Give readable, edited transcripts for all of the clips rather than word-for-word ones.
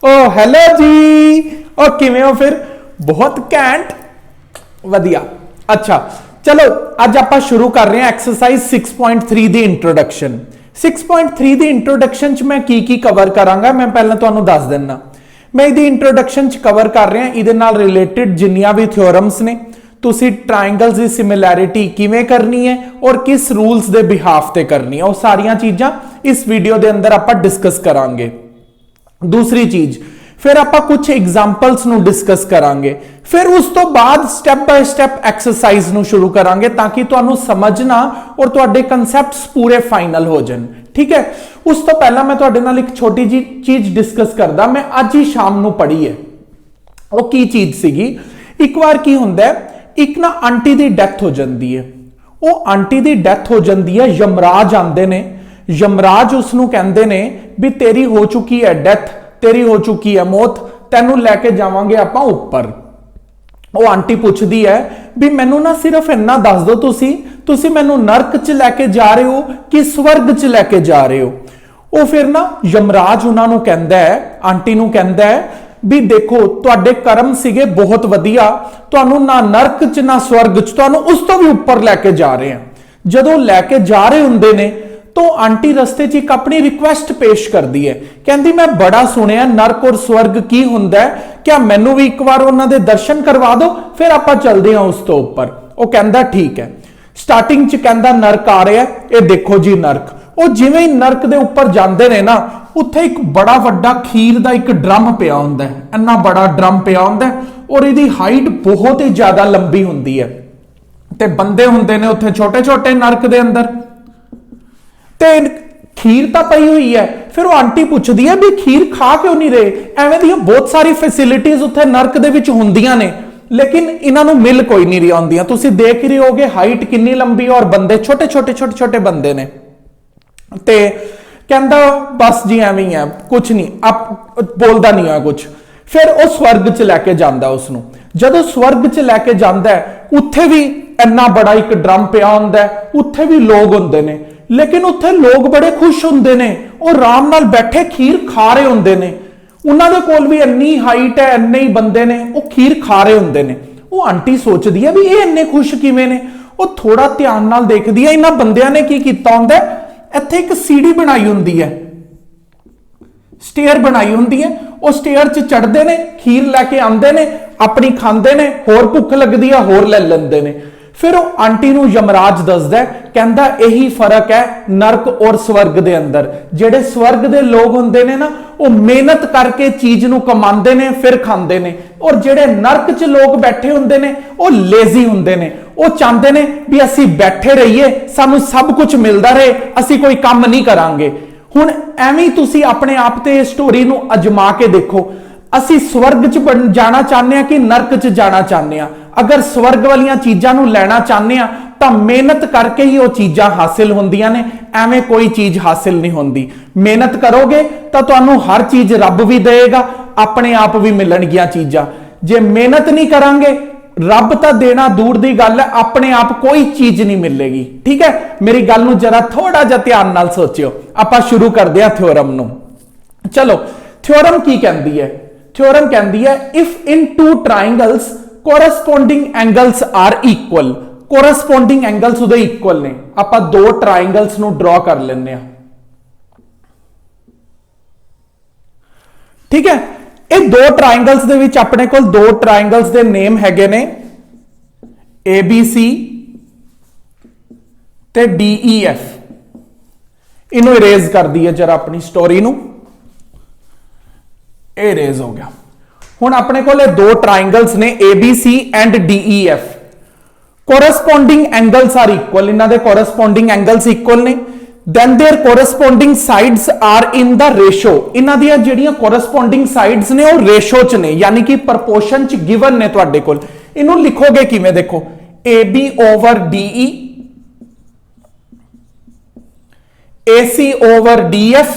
ओ hello जी। ओ किवें हो फिर? बहुत घैंट, वधिया। अच्छा चलो अज आप शुरू कर रहे हैं एक्सरसाइज 6.3 दी इंट्रोडक्शन। 6.3 दी इंट्रोडक्शन च मैं की कवर करांगा, मैं पहले तुहानू दस दिना। मैं इहदी इंट्रोडक्शन च कवर कर रहा इहदे नाल रिलेटेड जिन्नियां भी थ्योरम्स ने, तुसी ट्रायंगल्स की सिमिलैरिटी किवें करनी है और किस रूल्स के बिहाफ ते करनी है, वो सारियां चीज़ां इस वीडियो के अंदर आप डिस्कस करांगे। दूसरी चीज फिर आप कुछ एग्जाम्पल्स नु डिस्कस करांगे, फिर उस तो बाद स्टेप बाय स्टेप एक्सरसाइज नु शुरू करांगे ताकि तुहानू समझना और तुहाडे कंसैप्ट्स पूरे फाइनल हो जान। ठीक है, उस तो पहला मैं तुहाडे नाल एक छोटी जी चीज डिस्कस करदा, मैं अज ही शाम नु पढ़ी है। वो की चीज सीगी, एक बार की हुंदा है, एक ना आंटी दी डेथ हो जाती है। वो आंटी दी डेथ हो जाती है, यमराज आंदे ने, यमराज उसनू कहंदे ने भी तेरी हो चुकी है डेथ, तेरी हो चुकी है मौत, तेनू लैके जावांगे आपां उपर। वो आंटी पुछदी है भी मैनू ना सिर्फ इन्ना दस दो, तुसी मैनू नरक च लैके जा रहे हो कि स्वर्ग च लैके जा रहे हो। वो फिर ना यमराज उन्होंने कहंदा है, आंटी नू कहंदा है भी देखो तुहाडे कर्म सीगे बहुत वधिया, तुहानू ना नरक च ना स्वर्ग च, तुहानू उस तो भी उपर लैके जा रहे हैं। जदों लैके जा रहे हुंदे ने तो आंटी रस्ते च एक अपनी रिक्वेस्ट पेश करती है, कहती मैं बड़ा सुनिया नरक और स्वर्ग की हुंदा है, क्या मैनू भी एक बार उन्हां दे दर्शन करवा दो, फिर आपां चलदे हां उस तो उपर। वो कहंदा ठीक है। स्टार्टिंग च कहंदा नरक आ रहा है, ये देखो जी नरक। वो जिवें ही नरक दे उपर जांदे ने ना, उत्थे एक बड़ा वड्डा खीर दा एक ड्रम पिया हुंदा है, इन्ना बड़ा ड्रम पिया हुंदा है और इहदी हाइट बहुत ही ज्यादा लंबी हुंदी है, ते बंदे हुंदे ने उत्थे छोटे छोटे नरक दे अंदर, ते खीर तो पई हुई है। फिर वो आंटी पुछदी है भी खीर खा क्यों नहीं रहे, एवें दी बहुत सारी फैसिलिटीज उत्थे नरक दे विच हुंदियां ने, लेकिन इन्हां नू मिल कोई नहीं रही आउंदियां। तुसीं देख ही रहे होगे हाइट कितनी लंबी और बंदे छोटे छोटे छोटे छोटे बंदे ने। ते कहंदा बस जी एवें ही है, कुछ नहीं, आप बोलदा नहीं है कुछ। फिर वो स्वर्ग च लैके जांदा उसनू। जदों स्वर्ग च लैके जांदा है, उत्थे भी इन्ना बड़ा एक ड्रम पिया हुंदा है, उत्थे भी लोग हुंदे ने, लेकिन उत्थे लोग बड़े खुश हुंदे ने और आराम नाल बैठे खीर खा रहे हुंदे ने। उन्हां दे कोल भी इन्नी हाइट है, इन्ने ही बंदे ने, वो खीर खा रहे हुंदे ने। वो आंटी सोचदी है भी ये इन्ने खुश किवें ने। वो थोड़ा ध्यान नाल देखदी है, इन्हां बंदियां ने की कीता हुंदा है, इत्थे एक सीढ़ी बनाई हुंदी है, स्टेयर बनाई हुंदी है, वो स्टेयर च चढ़दे ने, खीर लैके आंदे ने, अपनी खांदे ने, होर भुख लगदी है होर ले लैंदे ने। फिर वो आंटी नू यमराज दसदा है, कहंदा यही फर्क है नरक और स्वर्ग दे अंदर। जेड़े स्वर्ग दे लोग हुंदे ने ना, वो मेहनत करके चीज नू कमांदे ने फिर खांदे ने, और जेड़े नरक च लोग बैठे हुंदे ने वो लेजी हुंदे ने। वो चाहते ने भी असी बैठे रहिए, सानू सब कुछ मिलता रहे, असी कोई काम नहीं करांगे। हुण एवें तुसी अपने आप ते स्टोरी नू अजमा के देखो, असी स्वर्ग च जाना चाहते हैं कि नरक च जाना चाहते हैं। अगर स्वर्ग वालियां चीजां नू लेना चाहते हैं तो मेहनत करके ही वो चीजां हासिल होंदियां ने, एवें कोई चीज हासिल नहीं होंदी। मेहनत करोगे तो तुहानू हर चीज रब भी देगा, अपने आप भी मिलणगियां चीजां। जे मेहनत नहीं करांगे, रब तो देना दूर दी गल है, अपने आप कोई चीज नहीं मिलेगी। ठीक है, मेरी गल नू जरा थोड़ा जिहा ध्यान नाल सोचियो। आपां शुरू करदे हां थ्योरम नू। चलो थ्योरम की कहंदी है? थ्योरम कहंदी है if in two triangles corresponding angles are equal. Corresponding angles उदे इक्वल ने। आपां दो ट्रायंगल्स नू ड्रॉ कर लेने हैं। ठीक है, ये दो ट्रायंगल्स दे विच अपने कोल दो ट्रायंगल्स दे नेम हैगे ने, ABC ते DEF। इनू इरेज कर दी है जरा अपनी स्टोरी नू, इरेज हो गया। हुण अपने कोल दो ट्रायंगल्स ने ABC and DEF। Corresponding angles are equal, इन्हां दे कोरस्पोंडिंग एंगल्स इक्वल ने। Then their corresponding sides are in the ratio. इन्हां दियां जिहड़ियां कोरस्पोंडिंग साइड्स ने वो रेशो च ने, यानी कि प्रपोर्शन च गिवन ने तुहाडे कोल। इनू लिखोगे किवें? देखो AB over DE, AC over DF,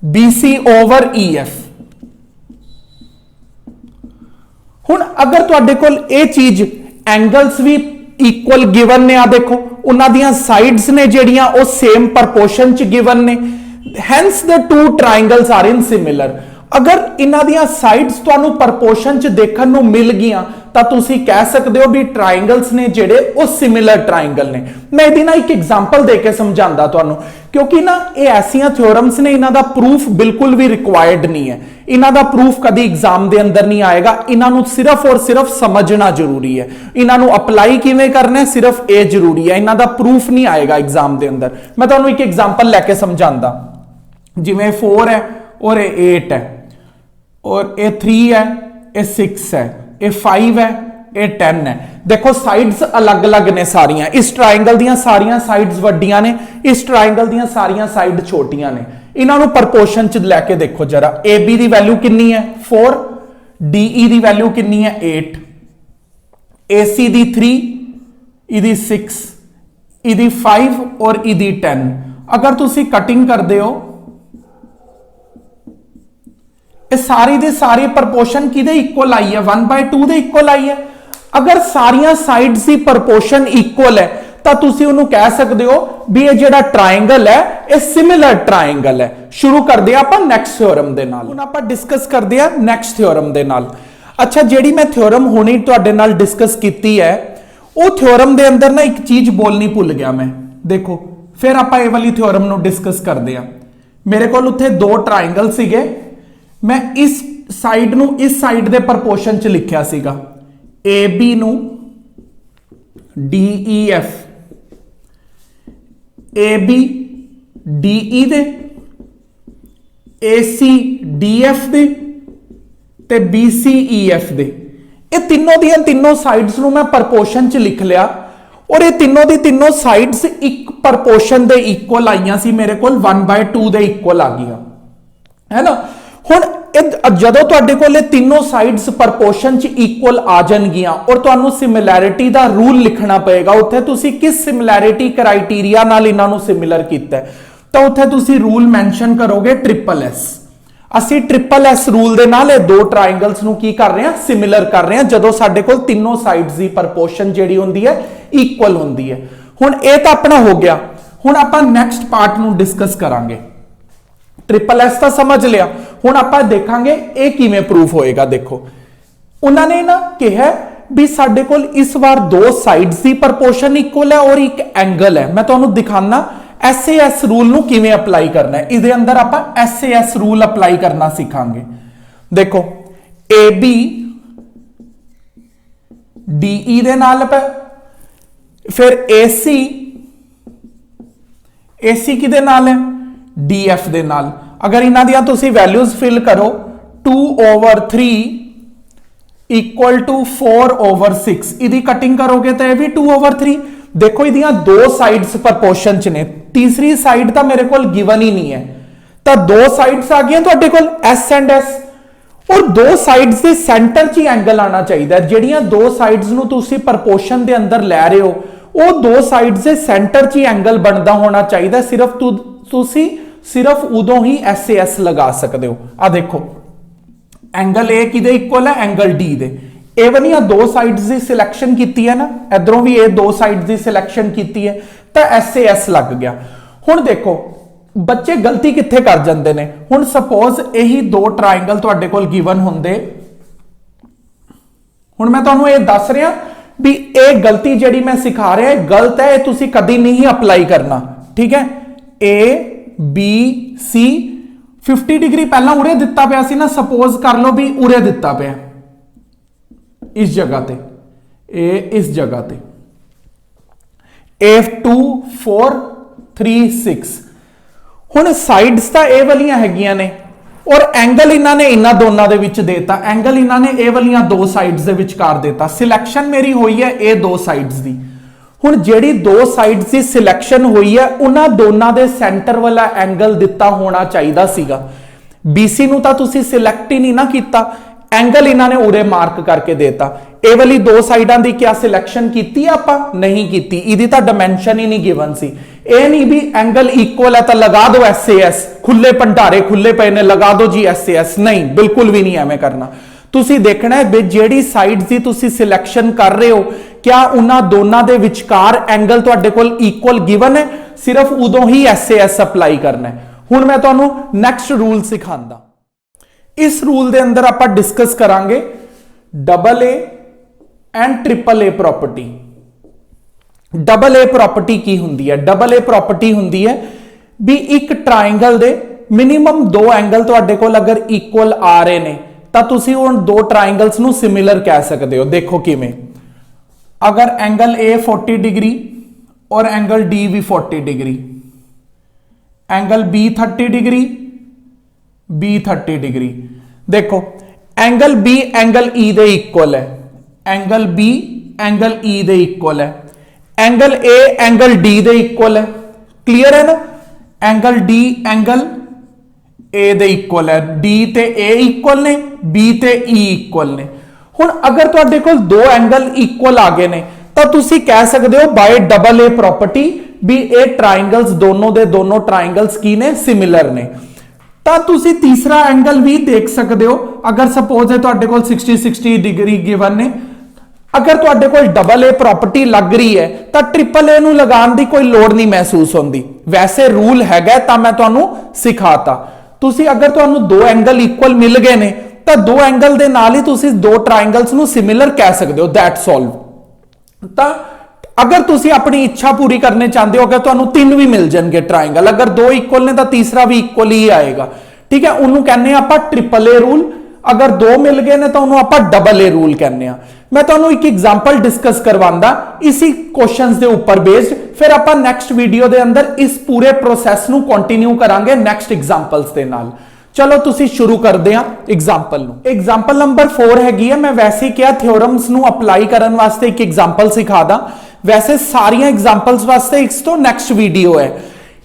BC over EF। हुण अगर तुहाडे कोल ये चीज एंगल्स भी इक्वल गिवन ने, आ देखो उन्हां दियां साइड्स ने जिहड़ियां वो सेम प्रपोर्शन च गिवन ने, hence the two triangles are in similar. अगर इन्हां दियां साइड्स तुहानू प्रपोर्शन च देखण नू मिल गईयां ਤਾਂ ਤੁਸੀਂ ਕਹਿ ਸਕਦੇ ਹੋ ਵੀ ਟ੍ਰਾਇੰਗਲਸ ਨੇ ਜਿਹੜੇ ਉਹ ਸਿਮਿਲਰ ਟ੍ਰਾਇੰਗਲ ਨੇ। ਮੈਂ ਇਹਦੀ ਨਾ ਇੱਕ ਐਗਜ਼ਾਮਪਲ ਦੇ ਕੇ ਸਮਝਾਉਂਦਾ ਤੁਹਾਨੂੰ, ਕਿਉਂਕਿ ਨਾ ਇਹ ਐਸੀਆਂ ਥਿਓਰਮਸ ਨੇ ਇਹਨਾਂ ਦਾ ਪ੍ਰੂਫ ਬਿਲਕੁਲ ਵੀ ਰਿਕੁਆਇਰਡ ਨਹੀਂ ਹੈ, ਇਹਨਾਂ ਦਾ ਪ੍ਰੂਫ ਕਦੀ ਐਗਜ਼ਾਮ ਦੇ ਅੰਦਰ ਨਹੀਂ ਆਏਗਾ, ਇਹਨਾਂ ਨੂੰ ਸਿਰਫ ਔਰ ਸਿਰਫ ਸਮਝਣਾ ਜ਼ਰੂਰੀ ਹੈ, ਇਹਨਾਂ ਨੂੰ ਅਪਲਾਈ ਕਿਵੇਂ ਕਰਨਾ ਹੈ ਸਿਰਫ ਇਹ ਜ਼ਰੂਰੀ ਹੈ, ਇਹਨਾਂ ਦਾ ਪ੍ਰੂਫ ਨਹੀਂ ਆਏਗਾ ਐਗਜ਼ਾਮ ਦੇ ਅੰਦਰ। ਮੈਂ ਤੁਹਾਨੂੰ ਇੱਕ ਐਗਜ਼ਾਮਪਲ ਲੈ ਕੇ ਸਮਝਾਉਂਦਾ, ਜਿਵੇਂ 4 ਹੈ और ये 8 है और ये 3 है, ये 6 है, ये 5 है, ये 10 है। देखो साइड्स अलग अलग ने सारियां, इस ट्राइंगल दियां सारियां साइड्स वड्डियां ने, इस ट्राइंगल दियां सारियां साइड छोटियां ने। इन्हां नूं प्रपोर्शन च लैके देखो जरा, AB दी वैल्यू कितनी है 4, DE दी वैल्यू कितनी है 8, AC दी 3, इदी 6, इदी 5 और इदी 10। अगर तुसी कटिंग करदे हो सारी दे सारी प्रपोर्शन किदे इक्वल आई है 1/2 दे इक्वल आई है। अगर सारियां साइड्स दी प्रपोर्शन इक्वल है ਤਾਂ ਤੁਸੀਂ ਉਹਨੂੰ ਕਹਿ ਸਕਦੇ ਹੋ ਵੀ ਇਹ ਜਿਹੜਾ ਟ੍ਰਾਇੰਗਲ ਹੈ ਇਹ ਸਿਮਿਲਰ ਟ੍ਰਾਇੰਗਲ ਹੈ। ਸ਼ੁਰੂ ਕਰਦੇ ਆਪਾਂ ਨੈਕਸਟ ਥਿਓਰਮ ਦੇ ਨਾਲ। ਹੁਣ ਆਪਾਂ ਡਿਸਕਸ ਕਰਦੇ ਆ ਨੈਕਸਟ ਥਿਓਰਮ ਦੇ ਨਾਲ। ਅੱਛਾ, ਜਿਹੜੀ ਮੈਂ ਥਿਓਰਮ ਹੁਣੇ ਤੁਹਾਡੇ ਨਾਲ ਡਿਸਕਸ ਕੀਤੀ ਹੈ ਉਹ ਥਿਓਰਮ ਦੇ ਅੰਦਰ ਨਾ ਇੱਕ ਚੀਜ਼ ਬੋਲਣੀ ਭੁੱਲ ਗਿਆ ਮੈਂ। ਦੇਖੋ ਫਿਰ ਆਪਾਂ ਇਹ ਵਾਲੀ ਥਿਓਰਮ ਨੂੰ ਡਿਸਕਸ ਕਰਦੇ ਆ। ਮੇਰੇ ਕੋਲ ਉੱਥੇ ਦੋ ਟ੍ਰਾਇੰਗਲ ਸੀਗੇ, मैं इस साइड ਨੂੰ इस साइड ਦੇ ਪ੍ਰਪੋਰਸ਼ਨ ਚ ਲਿਖਿਆ ਸੀਗਾ, AB ਨੂੰ DEF, AB DE ਦੇ, AC DF ਦੇ ਤੇ BC EF ਦੇ। ਇਹ ਤਿੰਨੋਂ ਦੀਆਂ ਤਿੰਨੋਂ ਸਾਈਡਸ ਨੂੰ ਮੈਂ ਪ੍ਰਪੋਰਸ਼ਨ ਚ ਲਿਖ ਲਿਆ और ये तीनों दी तीनों साइड्स एक प्रपोर्शन दे इक्वल आईयां सी, मेरे कोल 1/2 दे इक्वल आ गया है ना। ਹੁਣ ਜਦੋਂ ਤੁਹਾਡੇ ਕੋਲ ਇਹ ਤਿੰਨੋਂ ਸਾਈਡਸ ਪ੍ਰਪੋਰਸ਼ਨ ਚ ਇਕੁਅਲ ਆ ਜਾਣਗੀਆਂ ਔਰ ਤੁਹਾਨੂੰ ਸਿਮਿਲੈਰਿਟੀ ਦਾ ਰੂਲ ਲਿਖਣਾ ਪਏਗਾ, ਉੱਥੇ ਤੁਸੀਂ ਕਿਸ ਸਿਮਿਲੈਰਿਟੀ ਕ੍ਰਾਈਟੇਰੀਆ ਨਾਲ ਇਹਨਾਂ ਨੂੰ ਸਿਮਿਲਰ ਕੀਤਾ ਤਾਂ ਉੱਥੇ ਤੁਸੀਂ ਰੂਲ ਮੈਂਸ਼ਨ ਕਰੋਗੇ SSS। ਅਸੀਂ SSS ਰੂਲ ਦੇ ਨਾਲ ਇਹ ਦੋ ਟ੍ਰਾਇੰਗਲਸ ਨੂੰ ਕੀ ਕਰ ਰਹੇ ਹਾਂ, ਸਿਮਿਲਰ ਕਰ ਰਹੇ ਹਾਂ, ਜਦੋਂ ਸਾਡੇ ਕੋਲ ਤਿੰਨੋਂ ਸਾਈਡਸ ਦੀ ਪ੍ਰਪੋਰਸ਼ਨ ਜਿਹੜੀ ਹੁੰਦੀ ਹੈ ਇਕੁਅਲ ਹੁੰਦੀ ਹੈ। ਹੁਣ ਇਹ ਤਾਂ ਆਪਣਾ ਹੋ ਗਿਆ। ਹੁਣ ਆਪਾਂ ਨੈਕਸਟ ਪਾਰਟ ਨੂੰ ਡਿਸਕਸ ਕਰਾਂਗੇ। SSS ਤਾਂ ਸਮਝ ਲਿਆ, ਹੁਣ ਆਪਾਂ ਦੇਖਾਂਗੇ ਇਹ ਕਿਵੇਂ ਪ੍ਰੂਫ ਹੋਏਗਾ। ਦੇਖੋ ਉਹਨਾਂ ਨੇ ਨਾ ਕਿਹਾ ਵੀ ਸਾਡੇ ਕੋਲ ਇਸ ਵਾਰ ਦੋ ਸਾਈਡਸ ਦੀ ਪ੍ਰਪੋਰਸ਼ਨ ਇਕੁਅਲ ਹੈ ਔਰ ਇੱਕ ਐਂਗਲ ਹੈ। ਮੈਂ ਤੁਹਾਨੂੰ ਦਿਖਾਣਾ SAS ਰੂਲ ਨੂੰ ਕਿਵੇਂ ਅਪਲਾਈ ਕਰਨਾ ਹੈ। ਇਹਦੇ ਅੰਦਰ ਆਪਾਂ SAS ਰੂਲ ਅਪਲਾਈ ਕਰਨਾ ਸਿੱਖਾਂਗੇ। ਦੇਖੋ AB DE ਦੇ ਨਾਲ ਫਿਰ AC ਕਿਹਦੇ ਨਾਲ ਹੈ, DF ਦੇ ਨਾਲ। अगर इन्हां दियां तुसी वैल्यूज फिल करो 2/3 इक्वल टू 4/6, इदी कटिंग करोगे तो यह भी 2/3। देखो इदियां दो साइड्स प्रपोर्शन च ने, तीसरी साइड तो मेरे कोल गिवन ही नहीं है, तो दो साइड्स आ गई तुहाडे कोल S एंड S और दो साइड्स के सेंटर च ही एंगल आना चाहिए। जिहड़ियां दो साइड्स नूं तुसी प्रपोर्शन दे अंदर लै रहे हो वो दो साइड्स के सेंटर च ही एंगल बनता होना चाहिए। सिर्फ तुसी सिर्फ उदों ही SAS लगा सकते हो। आ देखो एंगल ए किदे इक्वल है, एंगल D दे। ए वाली दो साइड्स की सिलेक्शन की है ना, इधरों भी ये दो साइड्स की सिलेक्शन की है तो SAS लग गया। हुण देखो बच्चे गलती कित्थे कर जाते हैं। हुण सपोज यही दो ट्राइंगल तुहाडे कोल गिवन होंदे, हुण मैं तुहानूं ये दस रहा भी ये गलती जिहड़ी मैं सिखा रहा है गलत है, तुसीं कदी नहीं अप्लाई करना, ठीक है। A B C 50 डिग्री पहला उरे दिता पिया सी ना, सपोज कर लो भी उरे दिता पिया इस जगह ते, ए इस जगह ते, A2 4 3 6। हुण साइड्स तां ए वालियां हैगियां ने और एंगल इन्हां ने इन्हां दोनां दे विच देता, एंगल इन्हां ने ए वालियां दो साइड्स दे विचकार देता। सिलेक्शन मेरी हुई है ए दो साइड्स दी। हुण जिहड़ी दो साइड्स की सिलेक्शन हुई है उन्हां दोनां दे सेंटर वाला एंगल दिता होना चाहिए सीगा। BC नूं तां तुसीं सिलेक्ट ही नहीं ना कीता, एंगल इन्हां ने उरे मार्क करके देता। ए वाली दो साइडां दी क्या सिलेक्शन कीती आपां, नहीं कीती, इहदी तां डायमेंशन ही नहीं गिवन सी। ए नहीं भी एंगल इक्वल है तो लगा दो SAS, खुले भंडारे खुले पे ने लगा दो जी SAS, नहीं बिल्कुल भी नहीं एवें करना। तुसी देखना है भी जेड़ी साइड्स दी तुसी सिलेक्शन कर रहे हो क्या उन्हां दोनां दे विचकार एंगल तुहाडे कोल इक्वल गिवन है, सिर्फ उदों ही SAS अप्लाई करना है। हुण मैं तुहानू नैक्सट रूल सिखांदा। इस रूल दे अंदर आपां डिस्कस करांगे double A and triple a property. Double a property की हुंदी है? डबल ए प्रॉपर्टी हुंदी है भी एक ट्राइंगल दे मिनिमम दो एंगल तुहाडे कोल अगर इक्वल आ रहे ने तां तुसीं उन दो ट्राइंगल्स नू सिमिलर कह सकदे हो। देखो किवें, अगर एंगल ए 40 डिग्री और एंगल डी भी 40 degree, angle B 30 degree, B 30 degree. देखो एंगल बी एंगल ई दे इक्वल है, एंगल बी एंगल ई दे इक्वल है, एंगल ए एंगल डी दे इक्वल है। क्लियर है ना? एंगल डी एंगल ए दे इक्वल है, डी ते ए इक्वल ने, बी ते ई इक्वल ने। हुण अगर तुहाडे कोल दो एंगल इक्वल आ गए ने तो तुसी कह सकते हो बाय डबल ए प्रॉपर्टी भी ए ट्राइंगल्स दोनों दे दोनों ट्राइंगल्स की ने सिमिलर ने। तो तुसी तीसरा एंगल भी देख सकते हो। अगर सपोज है तुहाडे कोल 60 डिग्री गिवन ने, अगर तुहाडे कोल डबल ए प्रॉपर्टी लग रही है तो ट्रिपल ए नू लगाउण दी कोई लोड़ नहीं महसूस होंदी। वैसे रूल हैगा तां मैं तुहानू सिखाता। तुसी अगर तुहानू दो एंगल इक्वल मिल गए ने तो दो एंगल दे नाल ही तुसी दो ट्राइंगल्स नू सिमिलर कह सकते हो। That solve. तो अगर तुसी अपनी इच्छा पूरी करने चाहते हो कि तुहानू तीन भी मिल जाएंगे ट्राइंगल, अगर दो इक्वल ने तो तीसरा भी इक्वल ही आएगा। ठीक है, उन्होंने कहने आपां ट्रिपल ए रूल। अगर दो मिल गए ने तो उन्होंने आपां डबल ए रूल कहने आ। मैं तुहानू एक एग्जांपल डिस्कस करवांदा इसी क्वेश्चंस दे ऊपर बेस्ड, फिर आपां नेक्स्ट वीडियो दे अंदर इस पूरे प्रोसैस नू कंटिन्यू करांगे नेक्स्ट एग्जांपल्स दे नाल। चलो तुसी शुरू करदे आ एग्जांपल नू। एग्जांपल नंबर 4 हैगी है, मैं वैसे ही क्या थ्योरम्स नू अप्लाई करन वास्ते एक एग्जांपल सिखा दा। वैसे सारियां एग्जांपल्स वास्ते इस तो नेक्स्ट वीडियो है।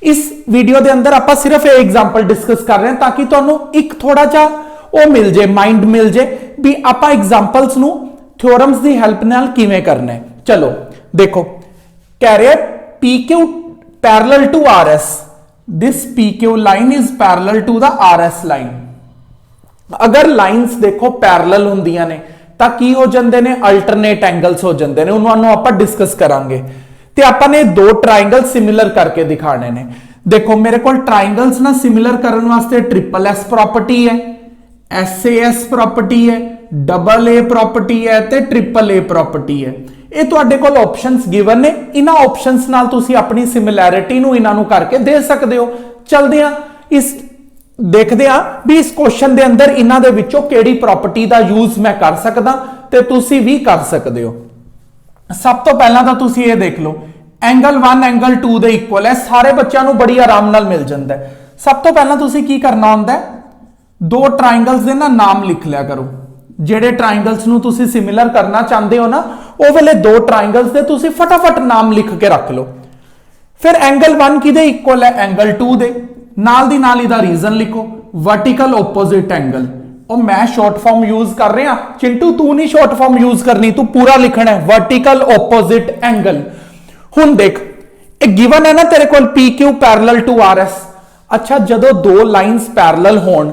इस वीडियो दे अंदर आपां सिर्फ एक एग्जांपल डिस्कस कर रहे हैं ताकि तुहानू एक थोड़ा जा ओ मिल जाए, माइंड मिल जाए भी आपां एग्जांपल्स नू थ्योरम्स दी हेल्प नाल किवें करना है। चलो देखो, कह रहे P Q parallel to R S, this P Q line is parallel to the R S line. अगर लाइन्स देखो पैरेलल हुंदियां ने ਤਾਂ ਕੀ ਹੋ ਜਾਂਦੇ ਨੇ? ਅਲਟਰਨੇਟ ਐਂਗਲਸ ਹੋ ਜਾਂਦੇ ਨੇ। ਉਹਨਾਂ ਨੂੰ ਆਪਾਂ ਡਿਸਕਸ ਕਰਾਂਗੇ ਤੇ ਆਪਾਂ ਨੇ ਦੋ ਟ੍ਰਾਇੰਗਲ ਸਿਮਿਲਰ ਕਰਕੇ ਦਿਖਾਣੇ ਨੇ। ਦੇਖੋ ਮੇਰੇ ਕੋਲ ਟ੍ਰਾਇੰਗਲਸ ਨਾ ਸਿਮਿਲਰ ਕਰਨ ਵਾਸਤੇ ਟ੍ਰਿਪਲ ਐਸ ਪ੍ਰੋਪਰਟੀ ਹੈ, ਐਸਏਐਸ ਪ੍ਰੋਪਰਟੀ ਹੈ, ਡਬਲ ਏ ਪ੍ਰੋਪਰਟੀ ਹੈ ਤੇ ਟ੍ਰਿਪਲ ਏ ਪ੍ਰੋਪਰਟੀ ਹੈ। ਇਹ ਤੁਹਾਡੇ ਕੋਲ ਆਪਸ਼ਨਸ ਗਿਵਨ ਨੇ। ਇਹਨਾਂ ਆਪਸ਼ਨਸ ਨਾਲ ਤੁਸੀਂ ਆਪਣੀ ਸਿਮਿਲੈਰਿਟੀ ਨੂੰ ਇਹਨਾਂ ਨੂੰ ਕਰਕੇ ਦੇ ਸਕਦੇ ਹੋ। ਚਲਦੇ ਆ ਇਸ देखते हैं भी इस क्वेश्चन के अंदर इन्हां दे विचों केड़ी प्रॉपर्टी का यूज मैं कर सकदा ते तुसी भी कर सकते हो। सब तो पहला तो तुसी ये देख लो, एंगल 1 एंगल 2 दे इक्वल है। सारे बच्चों को बड़ी आराम नाल मिल जाता है। सब तो पहला तुसी की करना होंदा है, दो ट्राइंगल्स दे ना नाम लिख लिया करो। जेडे ट्राइंगल्स नू तुसी सिमिलर करना चाहते हो ना, वो वेले दो ट्राइंगल्स दे तुसी फटाफट नाम लिख के रख लो। फिर एंगल 1 किदे इक्वल है? एंगल 2 दे। नाल दी नाल इहदा रीजन लिखो, वर्टिकल ओपोजिट एंगल। और मैं शॉर्ट फॉर्म यूज कर रहा, चिंटू तू नहीं शॉर्ट फॉर्म यूज करनी, तू पूरा लिखना है वर्टिकल ओपोजिट एंगल। हुण देख एक गिवन है ना तेरे कोल P Q parallel to R S. अच्छा, जदों दो लाइन्स पैरेलल होण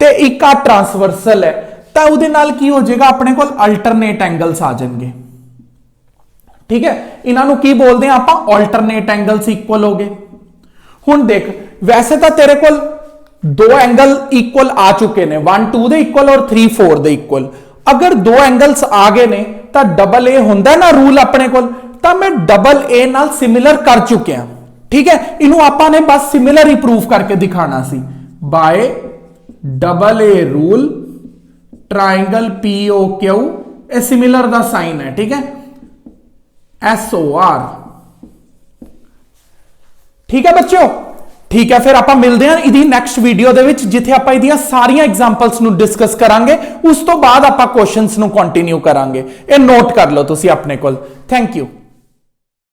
ते एक आ ट्रांसवर्सल है तो उहदे नाल की हो जाएगा? अपने कोल अल्टरनेट एंगल्स आ जाएंगे। ठीक है, इन्हां नूं की बोलते हैं आपां? अल्टरनेट एंगल्स इक्वल हो गए। हुण देख वैसे तो तेरे कोल दो एंगल इक्वल आ चुके ने, 1 2 दे इक्वल और 3 4 दे इक्वल। अगर दो एंगल्स आ गए ने तो डबल ए हुंदा ना रूल अपने कोल, तो मैं डबल ए नाल सिमिलर कर चुके हैं। ठीक है, इनू आपां ने बस सिमिलर ही प्रूफ करके दिखाना सी by double A rule. Triangle P O Q A similar दा साइन है। ठीक है, एस ओ आर। ठीक है बच्चों, ठीक है। फिर आपां मिलते हैं इहदी नैक्सट वीडियो दे विच, जिथे आपां इहदियां सारियां एग्जांपल्स नूं डिस्कस करांगे। उस तो बाद आपां क्वेश्चंस नूं कंटिन्यू करांगे। ये नोट कर लो तुसीं अपने कोल। Thank you.